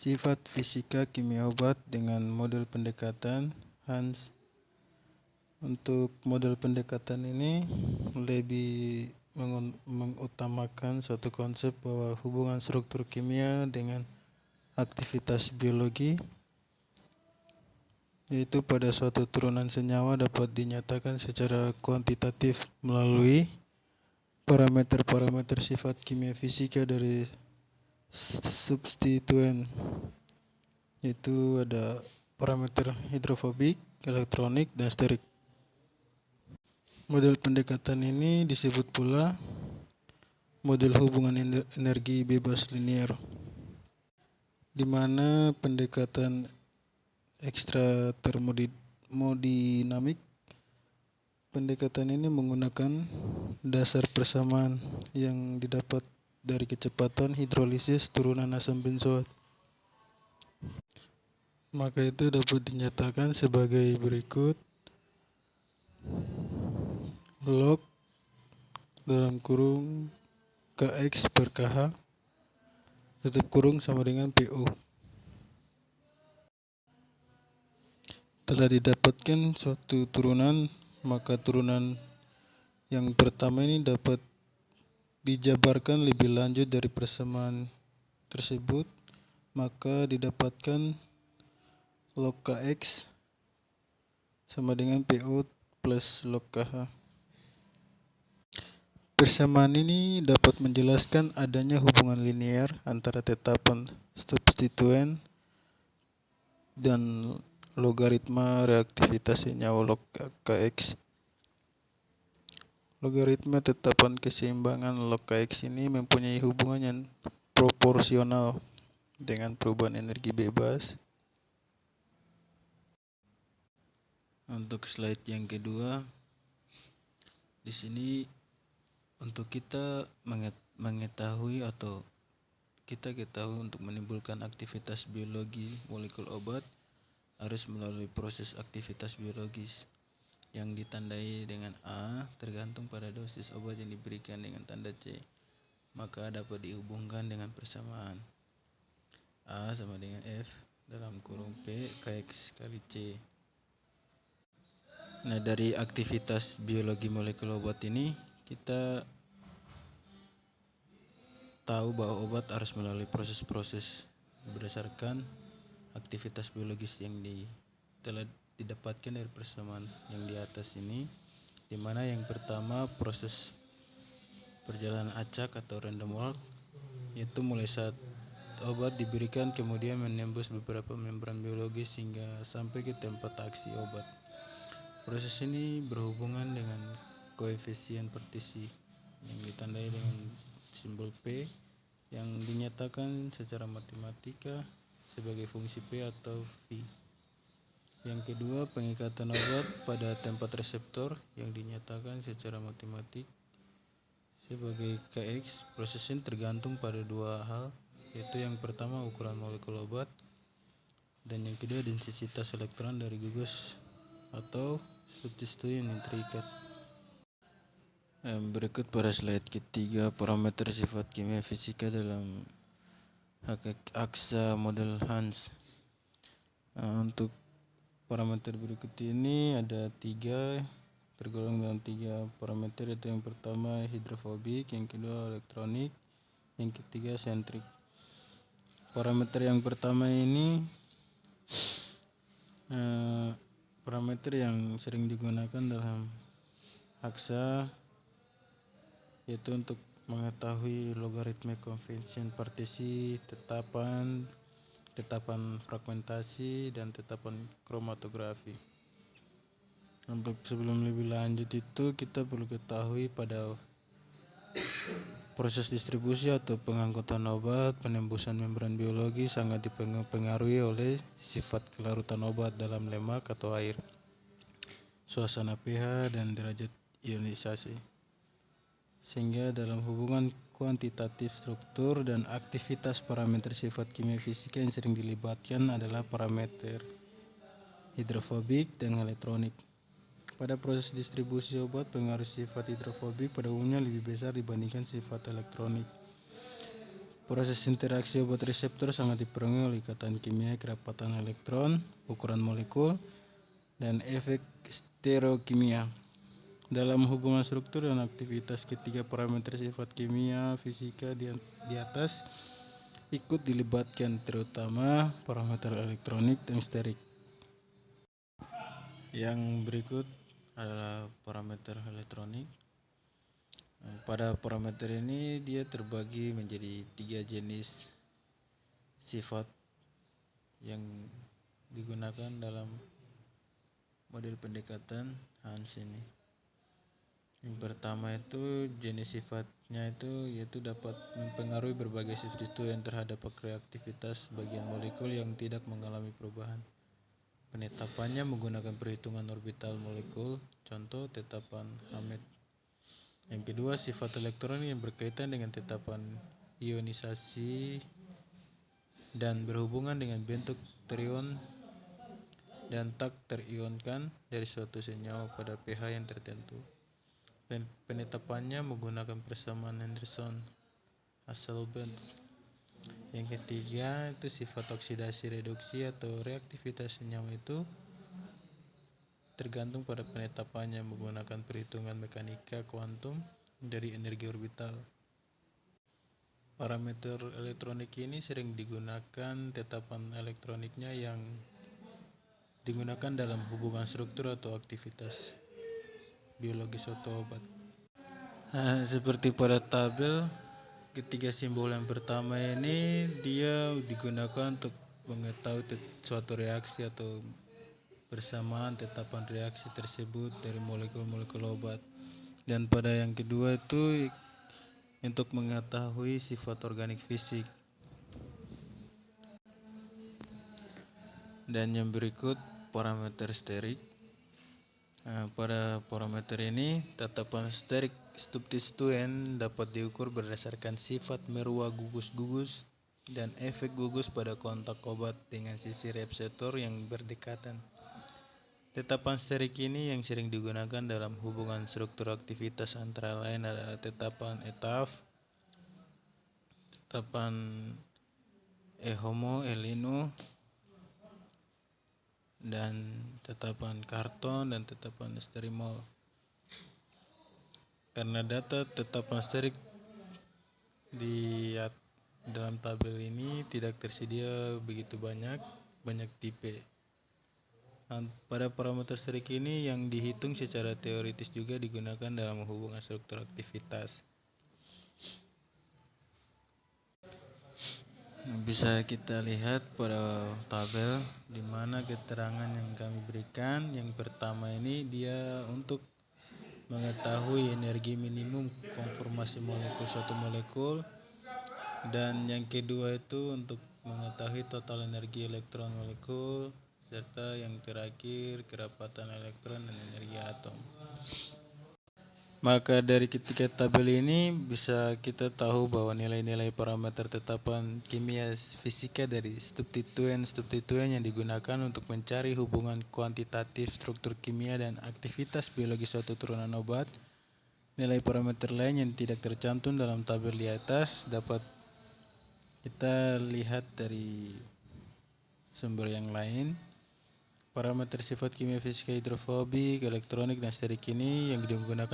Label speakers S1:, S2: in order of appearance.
S1: Sifat fisika kimia obat dengan model pendekatan Hans. Untuk model pendekatan ini lebih mengutamakan suatu konsep bahwa hubungan struktur kimia dengan aktivitas biologi, yaitu pada suatu turunan senyawa dapat dinyatakan secara kuantitatif melalui parameter-parameter sifat kimia fisika dari substituen, yaitu ada parameter hidrofobik, elektronik, dan sterik. Model pendekatan ini disebut pula model hubungan energi bebas linear, di mana pendekatan ekstra termodinamik. Pendekatan ini menggunakan dasar persamaan yang didapat dari kecepatan hidrolisis turunan asam benzoat. Maka itu dapat dinyatakan sebagai berikut: log dalam kurung Kx per Kh tutup kurung sama dengan PO. Telah didapatkan suatu turunan, maka turunan yang pertama ini dapat dijabarkan lebih lanjut dari persamaan tersebut, maka didapatkan log Kx sama dengan PO plus log Kh. Persamaan ini dapat menjelaskan adanya hubungan linear antara tetapan substituen dan logaritma reaktivitas senyawa log Kx. Logaritma tetapan keseimbangan log Kx ini mempunyai hubungan yang proporsional dengan perubahan energi bebas. Untuk slide yang kedua, di sini untuk kita mengetahui atau kita ketahui untuk menimbulkan aktivitas biologi molekul obat harus melalui proses aktivitas biologis yang ditandai dengan A tergantung pada dosis obat yang diberikan dengan tanda C, maka dapat dihubungkan dengan persamaan A sama dengan F dalam kurung P Kx kali C. Nah, dari aktivitas biologi molekul obat ini kita tahu bahwa obat harus melalui proses-proses berdasarkan aktivitas biologis yang telah didapatkan dari persamaan yang di atas ini, di mana yang pertama proses perjalanan acak atau random walk, yaitu mulai saat obat diberikan kemudian menembus beberapa membran biologis hingga sampai ke tempat aksi obat. Proses ini berhubungan dengan koefisien partisi yang ditandai dengan simbol P yang dinyatakan secara matematika sebagai fungsi P atau V. Yang kedua, pengikatan obat pada tempat reseptor yang dinyatakan secara matematik sebagai Kx. Proses ini tergantung pada dua hal, yaitu yang pertama ukuran molekul obat dan yang kedua densitas elektron dari gugus atau substituen yang terikat. Berikut pada slide ketiga parameter sifat kimia fisika dalam aksa model Hans. Untuk parameter berikut ini ada tiga, tergolong dalam tiga parameter, yaitu yang pertama hidrofobik, yang kedua elektronik, yang ketiga sentrik. Parameter yang pertama ini parameter yang sering digunakan dalam aksa, yaitu untuk mengetahui logaritma koefisien partisi, tetapan fragmentasi, dan tetapan kromatografi. Untuk sebelum lebih lanjut itu kita perlu ketahui pada proses distribusi atau pengangkutan obat, penembusan membran biologi sangat dipengaruhi oleh sifat kelarutan obat dalam lemak atau air, suasana pH, dan derajat ionisasi. Sehingga dalam hubungan kuantitatif struktur dan aktivitas parameter sifat kimia fisika yang sering dilibatkan adalah parameter hidrofobik dan elektronik. Pada proses distribusi obat, pengaruh sifat hidrofobik pada umumnya lebih besar dibandingkan sifat elektronik. Proses interaksi obat reseptor sangat dipengaruhi oleh ikatan kimia, kerapatan elektron, ukuran molekul, dan efek stereokimia. Dalam hubungan struktur dan aktivitas, ketiga parameter sifat kimia fisika di atas ikut dilibatkan, terutama parameter elektronik dan sterik. Yang berikut adalah parameter elektronik. Pada parameter ini dia terbagi menjadi 3 jenis sifat yang digunakan dalam model pendekatan Hans ini. Yang pertama itu jenis sifatnya itu yaitu dapat mempengaruhi berbagai substituen terhadap reaktivitas bagian molekul yang tidak mengalami perubahan. Penetapannya menggunakan perhitungan orbital molekul, contoh tetapan Hammett. Yang kedua, sifat elektronik yang berkaitan dengan tetapan ionisasi dan berhubungan dengan bentuk terion dan tak terionkan dari suatu senyawa pada pH yang tertentu. Penetapannya menggunakan persamaan Anderson-Hasselbalch. Yang ketiga itu sifat oksidasi reduksi atau reaktivitas senyawa itu tergantung pada penetapannya menggunakan perhitungan mekanika kuantum dari energi orbital. Parameter elektronik ini sering digunakan tetapan elektroniknya yang digunakan dalam hubungan struktur atau aktivitas biologis atau obat. Seperti pada tabel, ketiga simbol yang pertama ini dia digunakan untuk mengetahui suatu reaksi atau persamaan tetapan reaksi tersebut dari molekul-molekul obat. Dan pada yang kedua itu untuk mengetahui sifat organik fisik. Dan yang berikut parameter sterik. Pada parameter ini tetapan sterik substituen dapat diukur berdasarkan sifat merua gugus-gugus dan efek gugus pada kontak obat dengan sisi reseptor yang berdekatan. Tetapan sterik ini yang sering digunakan dalam hubungan struktur aktivitas antara lain adalah tetapan ETAF, tetapan EHOMO, ELINO, dan tetapan Carton dan tetapan sterimol. Karena data tetapan sterik di dalam tabel ini tidak tersedia begitu banyak tipe. Pada parameter sterik ini yang dihitung secara teoritis juga digunakan dalam hubungan struktur aktivitas. Bisa kita lihat pada tabel di mana keterangan yang kami berikan. Yang pertama ini dia untuk mengetahui energi minimum konformasi molekul suatu molekul, dan yang kedua itu untuk mengetahui total energi elektron molekul, serta yang terakhir kerapatan elektron dan energi atom. Maka dari ketiga tabel ini bisa kita tahu bahwa nilai-nilai parameter tetapan kimia fisika dari substituen yang digunakan untuk mencari hubungan kuantitatif struktur kimia dan aktivitas biologis suatu turunan obat. Nilai parameter lain yang tidak tercantum dalam tabel di atas dapat kita lihat dari sumber yang lain. Parameter sifat kimia fisika hidrofobik, elektronik, dan sterik ini yang digunakan